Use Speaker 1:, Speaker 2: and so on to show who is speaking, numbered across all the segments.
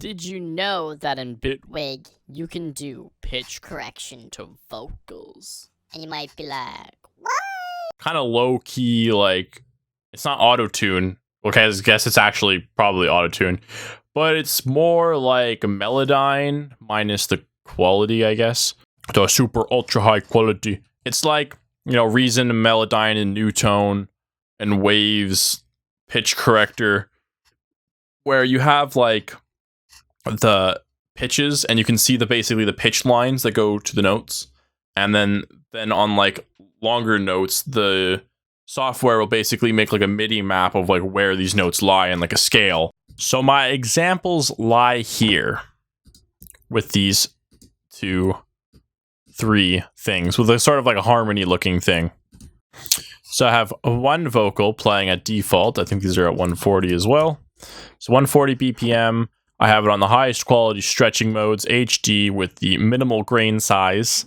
Speaker 1: Did you know that in Bitwig, you can do pitch correction to vocals? And you might be like, what?
Speaker 2: Kind of low-key, like, it's not auto-tune. Okay, I guess it's actually probably auto-tune. But it's more like a Melodyne minus the quality, I guess. The super ultra high quality. It's like, you know, Reason, Melodyne, and Newtone, and Waves, pitch corrector, where you have, like, the pitches, and you can see basically the pitch lines that go to the notes, and then on like longer notes, the software will basically make like a MIDI map of like where these notes lie in like a scale. So my examples lie here with these 2, 3 things with a sort of like a harmony looking thing. So I have one vocal playing at default. I think these are at 140 as well. So 140 BPM. I have it on the highest quality stretching modes, HD, with the minimal grain size.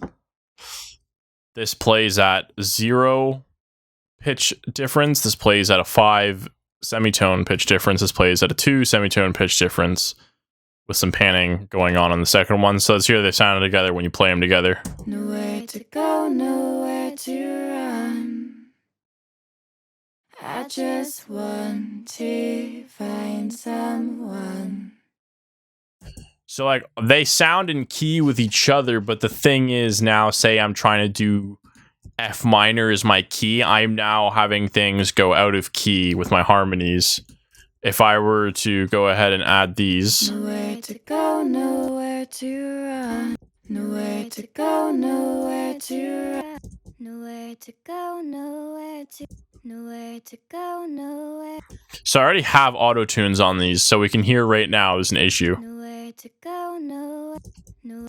Speaker 2: This plays at 0 pitch difference. This plays at a 5 semitone pitch difference. This plays at a 2 semitone pitch difference, with some panning going on the second one. So let's hear they sound together when you play them together.
Speaker 3: Nowhere to go, nowhere to run. I just want to find someone.
Speaker 2: So, like, they sound in key with each other, but the thing is now, say I'm trying to do F minor as my key, I'm now having things go out of key with my harmonies. If I were to go ahead and add these.
Speaker 3: Nowhere to go, nowhere to run. Nowhere to go, nowhere to run. Nowhere to go, nowhere to. Nowhere to go, nowhere.
Speaker 2: So I already have auto tunes on these, so we can hear right now is an issue.
Speaker 3: Nowhere to go, nowhere. Nowhere.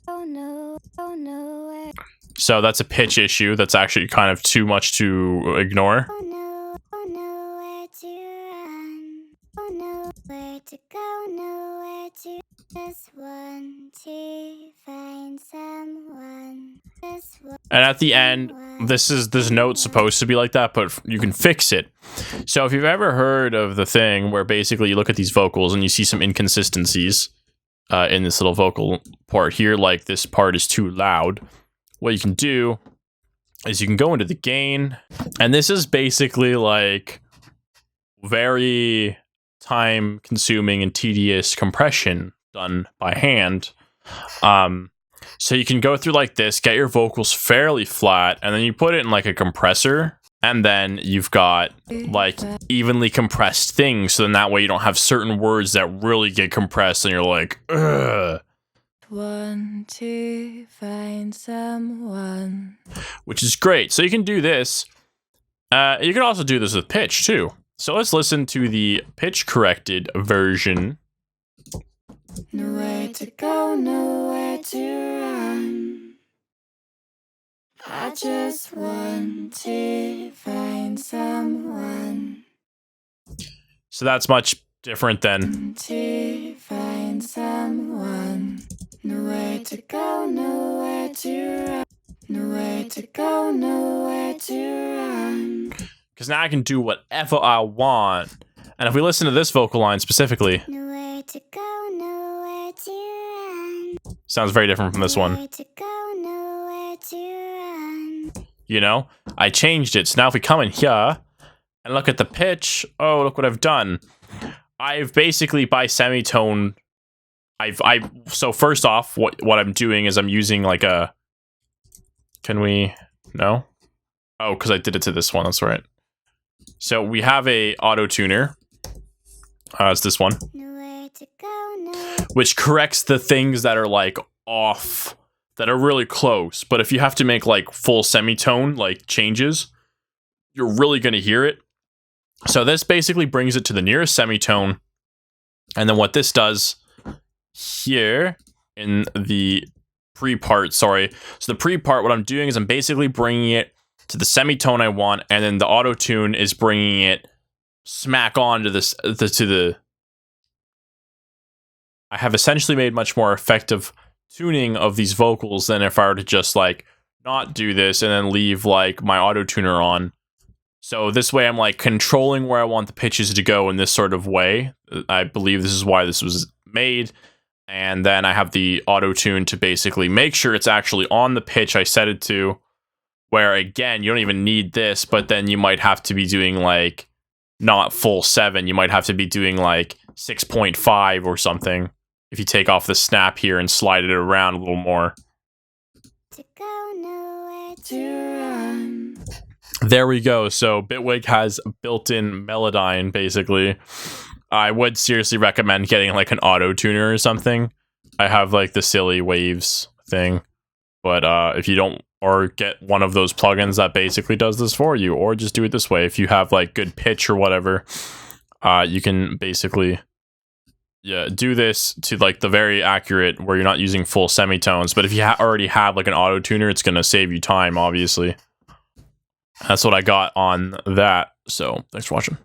Speaker 3: Oh no, oh nowhere.
Speaker 2: So that's a pitch issue. That's actually kind of too much to ignore.
Speaker 3: Oh no, nowhere to run. Oh no, where to go, nowhere to. Just want to find someone.
Speaker 2: And at the end, this note's supposed to be like that, but you can fix it. So if you've ever heard of the thing where basically you look at these vocals and you see some inconsistencies in this little vocal part here, like this part is too loud, what you can do is you can go into the gain, and this is basically like very time consuming and tedious compression done by hand. So you can go through like this, get your vocals fairly flat, and then you put it in like a compressor, and then you've got like evenly compressed things, so then that way you don't have certain words that really get compressed and you're like, ugh.
Speaker 3: Want to find someone.
Speaker 2: Which is great. So you can do this. You can also do this with pitch too. So let's listen to the pitch corrected version.
Speaker 3: Nowhere to go, nowhere to run. I just want to find someone.
Speaker 2: So that's much different than
Speaker 3: to find someone. Nowhere to go, nowhere to run. Nowhere to go, nowhere to run.
Speaker 2: Because now I can do whatever I want. And if we listen to this vocal line specifically,
Speaker 3: nowhere to go, nowhere to run.
Speaker 2: Sounds very different from this one.
Speaker 3: Nowhere to go, nowhere to run.
Speaker 2: You know, I changed it. So now if we come in here and look at the pitch, oh, look what I've done. I've basically by semitone, so first off, what I'm doing is I'm using like a, no? Oh, because I did it to this one, that's right. So we have a auto tuner. It's this one.
Speaker 3: Nowhere to go, nowhere.
Speaker 2: Which corrects the things that are like off, that are really close. But if you have to make like full semitone, like changes, you're really going to hear it. So this basically brings it to the nearest semitone. And then what this does here in the pre-part, so the pre-part, what I'm doing is I'm basically bringing it to the semitone I want, and then the auto-tune is bringing it smack on to this, I have essentially made much more effective tuning of these vocals than if I were to just like not do this and then leave like my auto-tuner on. So this way I'm like controlling where I want the pitches to go in this sort of way. I believe this is why this was made. And then I have the auto tune to basically make sure it's actually on the pitch I set it to. Where again, you don't even need this, but then you might have to be doing like not full 7. You might have to be doing like 6.5 or something. If you take off the snap here and slide it around a little more.
Speaker 3: To go nowhere to run.
Speaker 2: There we go. So Bitwig has built-in Melodyne, basically. I would seriously recommend getting like an auto tuner or something. I have like the silly waves thing. But if you don't, or get one of those plugins that basically does this for you, or just do it this way. If you have like good pitch or whatever, you can basically do this to like the very accurate where you're not using full semitones. But if you already have like an auto tuner, it's going to save you time, obviously. That's what I got on that. So thanks for watching.